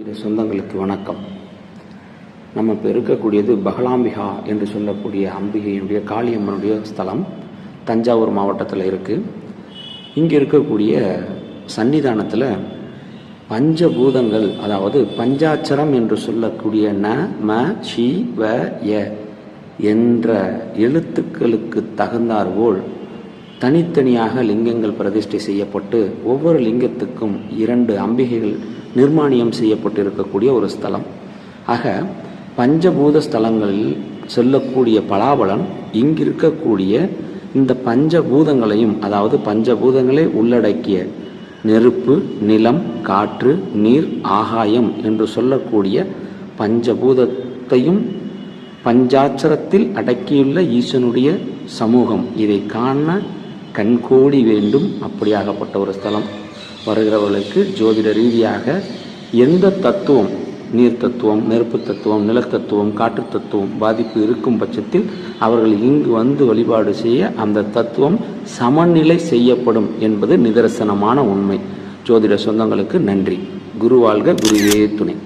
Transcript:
சொந்தங்களுக்கு வணக்கம். நம்ம இப்போ இருக்கக்கூடியது பகலாம்பிகா என்று சொல்லக்கூடிய அம்பிகையுடைய காளியம்மனுடைய ஸ்தலம் தஞ்சாவூர் மாவட்டத்தில் இருக்குது. இங்கே இருக்கக்கூடிய சன்னிதானத்தில் பஞ்சபூதங்கள், அதாவது பஞ்சாட்சரம் என்று சொல்லக்கூடிய ந ம ஷி வ ய என்ற எழுத்துக்களுக்கு தகுந்தாற்போல் தனித்தனியாக லிங்கங்கள் பிரதிஷ்டை செய்யப்பட்டு ஒவ்வொரு லிங்கத்துக்கும் 2 அம்பிகைகள் நிர்மாணியம் செய்யப்பட்டு இருக்கக்கூடிய ஒரு ஸ்தலம். ஆக பஞ்சபூத ஸ்தலங்களில் சொல்லக்கூடிய பலாபலன் இங்கிருக்கக்கூடிய இந்த பஞ்சபூதங்களையும், அதாவது பஞ்சபூதங்களை உள்ளடக்கிய நெருப்பு, நிலம், காற்று, நீர், ஆகாயம் என்று சொல்லக்கூடிய பஞ்சபூதத்தையும் பஞ்சாட்சரத்தில் அடக்கியுள்ள ஈசனுடைய சமூகம், இதை காண கண்கோடி வேண்டும். அப்படியாகப்பட்ட ஒரு ஸ்தலம். வருகிறவர்களுக்கு ஜோதிட ரீதியாக எந்த தத்துவம், நீர் தத்துவம், நெருப்பு தத்துவம், நிலத்தத்துவம், காற்று தத்துவம் பாதிப்பு இருக்கும் பட்சத்தில் அவர்கள் இங்கு வந்து வழிபாடு செய்ய அந்த தத்துவம் சமநிலை செய்யப்படும் என்பது நிதர்சனமான உண்மை. ஜோதிட சொந்தங்களுக்கு நன்றி. குரு வாழ்க, குருவே துணை.